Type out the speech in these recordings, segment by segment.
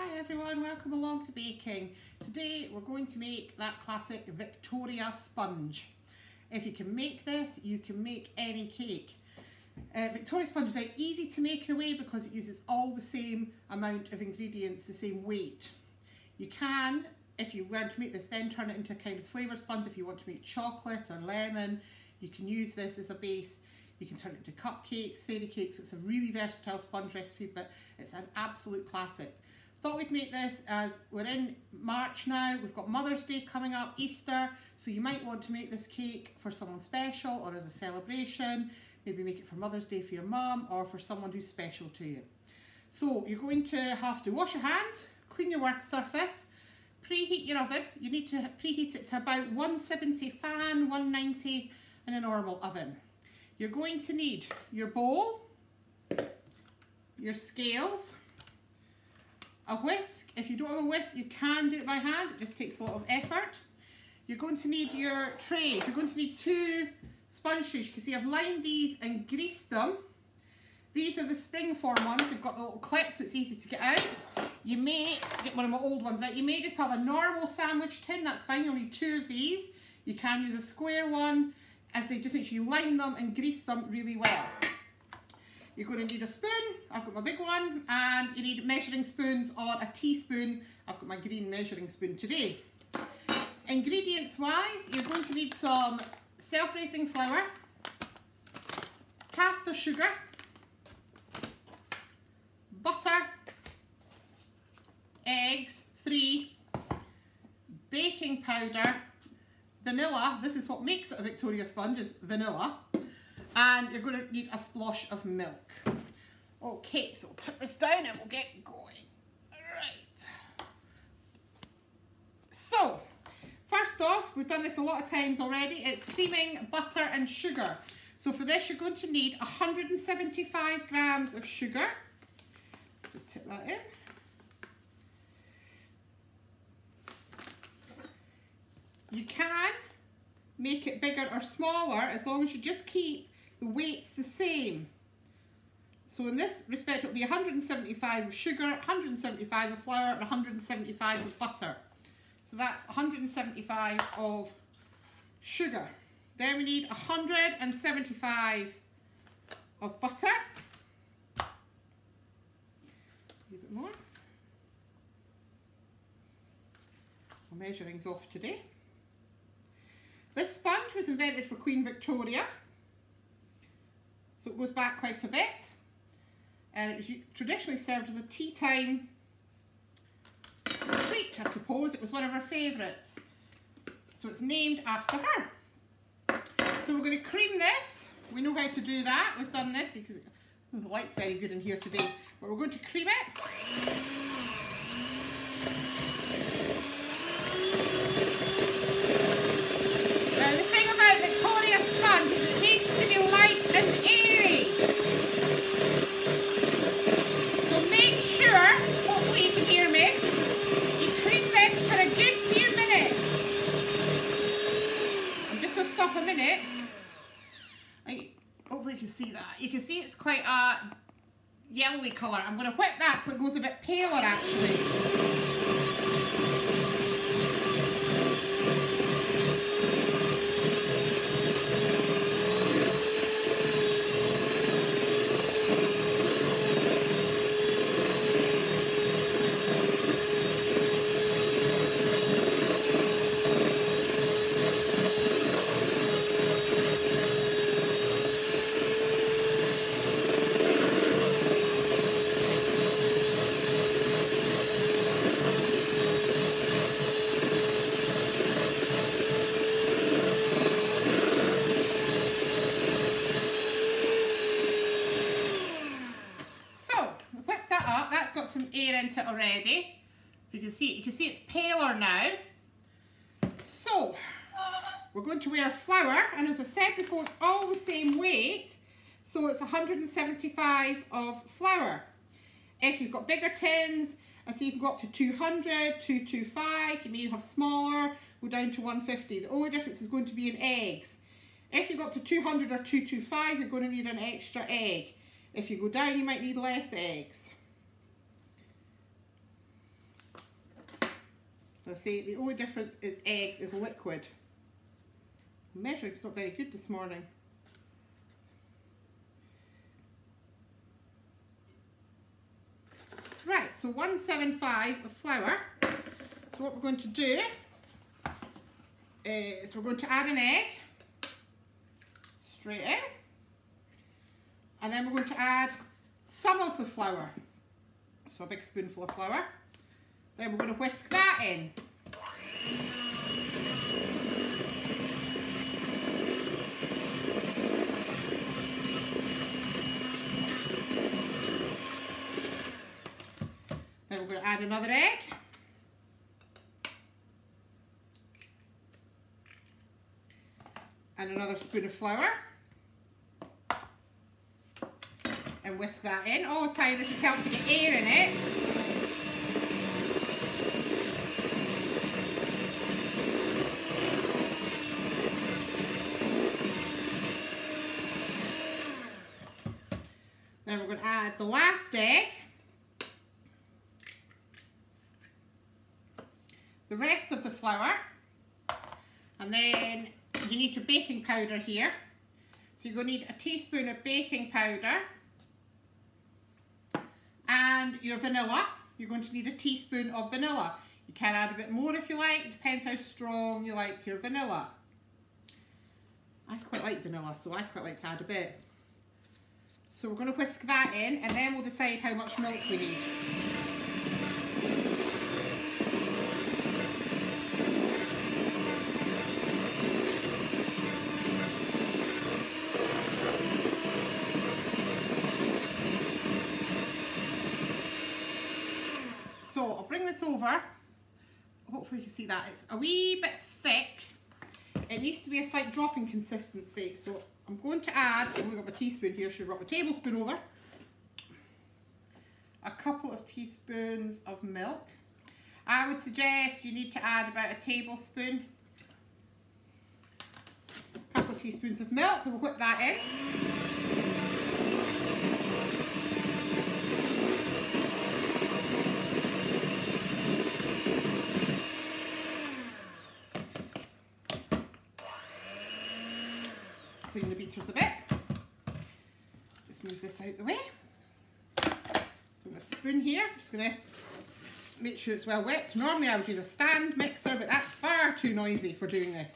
Hi everyone, welcome along to baking. Today we're going to make that classic Victoria sponge. If you can make this, you can make any cake. Victoria sponge is very easy to make in a way because it uses all the same amount of ingredients, the same weight. You can, if you learn to make this, then turn it into a kind of flavour sponge. If you want to make chocolate or lemon, you can use this as a base. You can turn it into cupcakes, fairy cakes. It's a really versatile sponge recipe, but it's an absolute classic. Thought we'd make this as we're in March now. We've got Mother's Day coming up, Easter, so you might want to make this cake for someone special or as a celebration. Maybe make it for Mother's Day for your mum or for someone who's special to you. So you're going to have to wash your hands, clean your work surface, preheat your oven. You need to preheat it to about 170 fan, 190 in a normal oven. You're going to need your bowl, your scales, a whisk. If you don't have a whisk, you can do it by hand. It just takes a lot of effort. You're going to need your trays. You're going to need 2 sponge trays. You can see I've lined these and greased them. These are the springform ones. They've got the little clips so it's easy to get out. You may get one of my old ones out. You may just have a normal sandwich tin. That's fine. You'll need 2 of these. You can use a square one. As they just make sure you line them and grease them really well. You're going to need a spoon. I've got my big one, and you need measuring spoons or a teaspoon. I've got my green measuring spoon today. Ingredients wise, you're going to need some self-raising flour, caster sugar, butter, eggs, 3, baking powder, vanilla. This is what makes it a Victoria sponge, is vanilla. And you're going to need a splosh of milk. Okay, so we'll turn this down and we'll get going. Alright. So, first off, we've done this a lot of times already. It's creaming butter and sugar. So for this, you're going to need 175 grams of sugar. Just tip that in. You can make it bigger or smaller as long as you just keep the weights the same. So in this respect, it will be 175 of sugar, 175 of flour, and 175 of butter. So that's 175 of sugar. Then we need 175 of butter. A little bit more. My measuring's off today. This sponge was invented for Queen Victoria, so it goes back quite a bit, and it was traditionally served as a tea time treat, I suppose. It was one of her favourites, so it's named after her. So we're going to cream this. We know how to do that. We've done this because the light's very good in here today, but we're going to cream it. Hopefully you can see that. You can see it's quite a yellowy colour. I'm going to whip that till it goes a bit paler actually. Some air into it already. If you can see it's paler now. So we're going to wear flour, and as I said before, it's all the same weight, so it's 175 of flour. If you've got bigger tins, I see you can go up to 200, 225, you may have smaller, go down to 150. The only difference is going to be in eggs. If you go up to 200 or 225, you're going to need an extra egg. If you go down, you might need less eggs. So I say the only difference is eggs is liquid. Measuring's not very good this morning. Right, so 175 of flour. So what we're going to do is we're going to add an egg straight in, and then we're going to add some of the flour, so a big spoonful of flour. Then we're going to whisk that in. Then we're going to add another egg. And another spoon of flour. And whisk that in. All the time this has helped to get air in it. Then we're going to add the last egg. The rest of the flour. And then you need your baking powder here. So you're going to need a teaspoon of baking powder. And your vanilla. You're going to need a teaspoon of vanilla. You can add a bit more if you like. It depends how strong you like your vanilla. I quite like vanilla, so I quite like to add a bit. So we're going to whisk that in, and then we'll decide how much milk we need. So I'll bring this over. Hopefully you can see that. It's a wee bit thick. It needs to be a slight dropping consistency. So I'm going to add, I've only got my teaspoon here, should rub my tablespoon over. A couple of teaspoons of milk. I would suggest you need to add about a tablespoon. A couple of teaspoons of milk, and we'll whip that in. Clean the beaters a bit. Just move this out the way. So with a spoon here, I'm just going to make sure it's well whipped. Normally I would use a stand mixer, but that's far too noisy for doing this.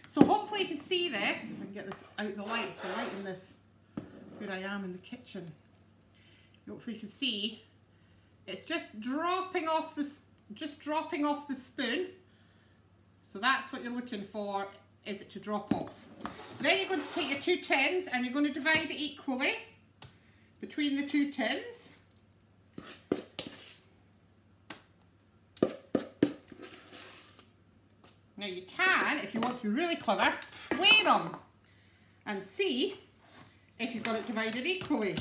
So hopefully you can see this. If I can get this out of the lights, the light in this, where I am in the kitchen. Hopefully you can see it's just dropping off the spoon. So that's what you're looking for, is it to drop off. So then you're going to take your two tins and you're going to divide it equally between the two tins. Now you can, if you want to be really clever, weigh them and see if you've got it divided equally.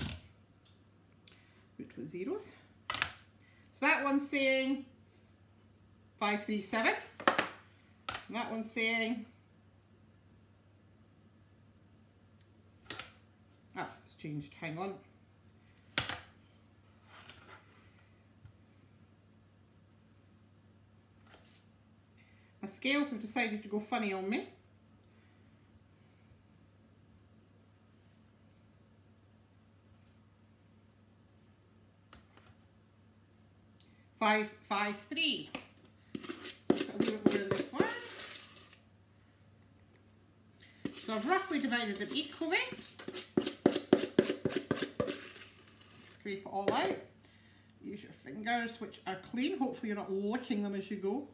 Root the zeros. So that one's saying 537. And that one's saying, it's changed, hang on. My scales have decided to go funny on me. Five, 3. Put a wee bit more in this one. So I've roughly divided them equally. Scrape it all out. Use your fingers, which are clean. Hopefully you're not licking them as you go.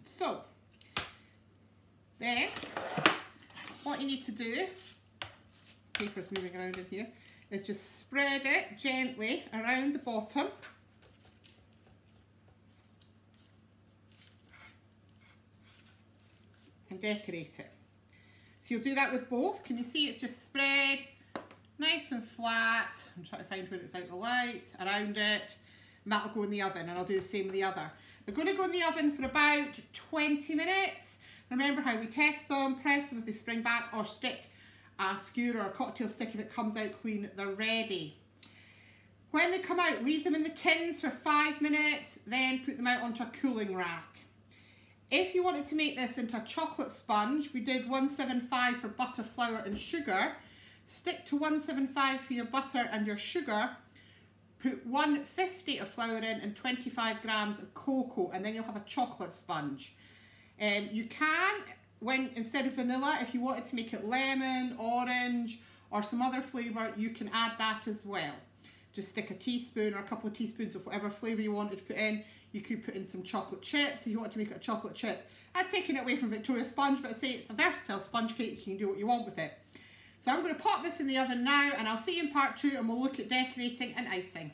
So, then, what you need to do, paper's moving around in here, is just spread it gently around the bottom. And decorate it. So you'll do that with both. Can you see it's just spread nice and flat? I'm trying to find where it's out the light, around it. And that'll go in the oven, and I'll do the same with the other. They're going to go in the oven for about 20 minutes. Remember how we test them, press them if they spring back, or stick a skewer or a cocktail stick if it comes out clean, they're ready. When they come out, leave them in the tins for 5 minutes, then put them out onto a cooling rack. If you wanted to make this into a chocolate sponge, we did 175 for butter, flour and sugar. Stick to 175 for your butter and your sugar. Put 150 of flour in and 25 grams of cocoa, and then you'll have a chocolate sponge. You can, instead of vanilla, if you wanted to make it lemon, orange or some other flavour, you can add that as well. Just stick a teaspoon or a couple of teaspoons of whatever flavour you wanted to put in. You could put in some chocolate chips if you want to make it a chocolate chip. That's taking it away from Victoria Sponge, but I say it's a versatile sponge cake. You can do what you want with it. So I'm going to pop this in the oven now, and I'll see you in part 2, and we'll look at decorating and icing.